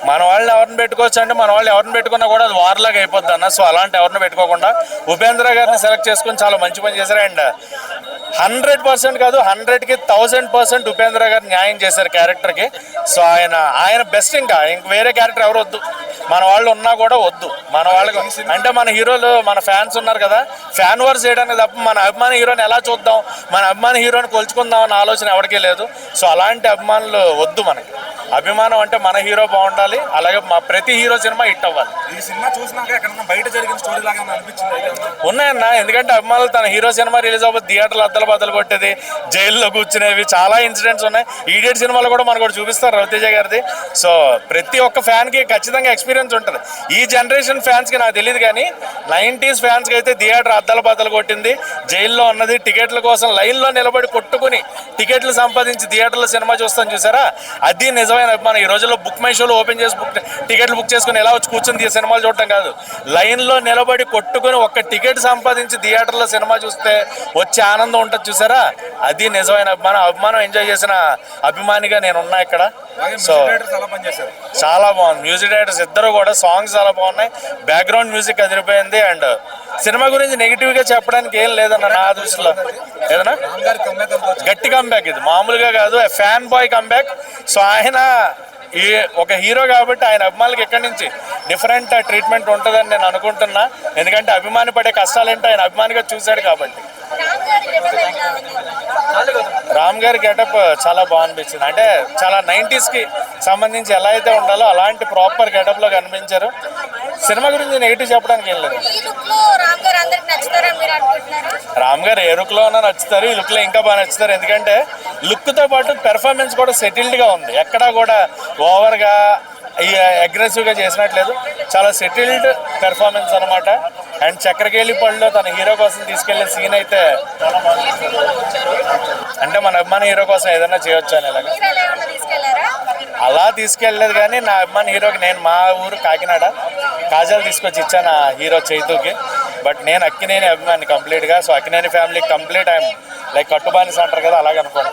మన వాళ్ళని ఎవరిని పెట్టుకోవచ్చు అంటే మన వాళ్ళు ఎవరిని పెట్టుకున్నా కూడా అది వార్లాగా అయిపోద్ది అన్న. సో అలాంటి ఎవరిని పెట్టుకోకుండా ఉపేంద్ర గారిని సెలెక్ట్ చేసుకుని చాలా మంచి పని చేశారు. అండ్ 100% కాదు, 100కి 1000% ఉపేంద్ర గారు న్యాయం చేశారు క్యారెక్టర్కి. సో ఆయన బెస్ట్. ఇంకా వేరే క్యారెక్టర్ ఎవరు వద్దు, మన వాళ్ళు ఉన్నా కూడా వద్దు. మన వాళ్ళకి అంటే మన హీరోలు మన ఫ్యాన్స్ ఉన్నారు కదా, ఫ్యాన్ వార్స్ చేయడానికి తప్ప మన అభిమాన హీరోని ఎలా చూద్దాం, మన అభిమాన హీరోని కొలుచుకుందాం అన్న ఆలోచన ఎవరికీ లేదు. సో అలాంటి అభిమానులు వద్దు మనకి. అభిమానం అంటే మన హీరో బాగుండాలి, అలాగే మా ప్రతి హీరో సినిమా హిట్ అవ్వాలి. ఈ సినిమా చూసినాక ఎక్కడన్నా బయట జరిగిన స్టోరీ లాగా అనిపించింది ఉన్నాయన్న. ఎందుకంటే అభిమానులు తన హీరో సినిమా రిలీజ్ అవ్వదు థియేటర్లు అద్దలు బద్దలు కొట్టేది, జైల్లో కూర్చునేవి చాలా ఇన్సిడెంట్స్ ఉన్నాయి. ఈడియట్ సినిమాలో కూడా మనకు చూపిస్తారు రవితేజ గారిది. సో ప్రతి ఒక్క ఫ్యాన్కి ఖచ్చితంగా ఎక్స్పీరియన్స్ ఉంటుంది. ఈ జనరేషన్ ఫ్యాన్స్కి నాకు తెలియదు కానీ 90s ఫ్యాన్స్కి అయితే థియేటర్ అద్దలు బద్దలు కొట్టింది, జైల్లో ఉన్నది, టికెట్ల కోసం లైన్లో నిలబడి కొట్టుకుని టికెట్లు సంపాదించి థియేటర్లో సినిమా చూస్తాను చూసారా, అది నిజమైన అభిమానం. ఈ రోజుల్లో బుక్ మై షోలో ఓపెన్ చేసి టికెట్లు బుక్ చేసుకుని ఎలా వచ్చి కూర్చొని సినిమాలు చూడటం కాదు, లైన్లో నిలబడి కొట్టుకుని ఒక్క టికెట్ సంపాదించి థియేటర్లో సినిమా చూస్తే వచ్చే ఆనందం ఉంటుంది చూసారా, అది నిజమైన అభిమానం. అభిమానం ఎంజాయ్ చేసిన అభిమానిగా నేను ఉన్నా ఇక్కడ. సో చాలా బాగుంది. మ్యూజిక్ డైరెక్టర్స్ ఇద్దరు కూడా సాంగ్స్ చాలా బాగున్నాయి, బ్యాక్గ్రౌండ్ మ్యూజిక్ అదిరిపోయింది. అండ్ సినిమా గురించి నెగిటివ్గా చెప్పడానికి ఏం లేదన్న నా దృష్టిలో. ఏదన్నా గట్టి కంబ్యాక్, ఇది మామూలుగా కాదు, ఫ్యాన్ బాయ్ కంబ్యాక్. సో ఆయన ఒక హీరో కాబట్టి ఆయన అభిమానులకు ఎక్కడి నుంచి డిఫరెంట్ ట్రీట్మెంట్ ఉంటుందని నేను అనుకుంటున్నా. ఎందుకంటే అభిమాని పడే కష్టాలేంటో ఆయన అభిమానిగా చూశాడు కాబట్టి. రామ్ గారి గెటప్ చాలా బాగా అనిపించింది. అంటే చాలా 90sకి సంబంధించి ఎలా అయితే ఉండాలో అలాంటి ప్రాపర్ గెటప్లో కనిపించారు. సినిమా గురించి నెగిటివ్ చెప్పడానికి ఏం లేదు. రామ్ గారు ఏ లుక్లో ఉన్నా నచ్చుతారు, ఈ లుక్లో ఇంకా బాగా నచ్చుతారు. ఎందుకంటే లుక్తో పాటు పెర్ఫార్మెన్స్ కూడా సెటిల్డ్గా ఉంది, ఎక్కడా కూడా ఓవర్గా అగ్రెసివ్గా చేసినట్లేదు, చాలా సెటిల్డ్ పెర్ఫార్మెన్స్ అనమాట. అండ్ చక్రకేళి పళ్ళలో తన హీరో కోసం తీసుకెళ్లే సీన్ అయితే చాలా బాగుంది. అంటే మన అభిమాన హీరో కోసం ఏదైనా చేయొచ్చు అని ఇలాగా అలా తీసుకెళ్ళలేదు కానీ నా అభిమాన హీరోకి నేను మా ఊరు కాకినాడ కాజాలు తీసుకొచ్చి ఇచ్చాను ఆ హీరో చైతూకి. బట్ నేను అక్కినేని అభిమాని కంప్లీట్గా. So Akkineni family complete I'm like కట్టుబానిస అంటారు కదా, అలాగే అనుకోండి.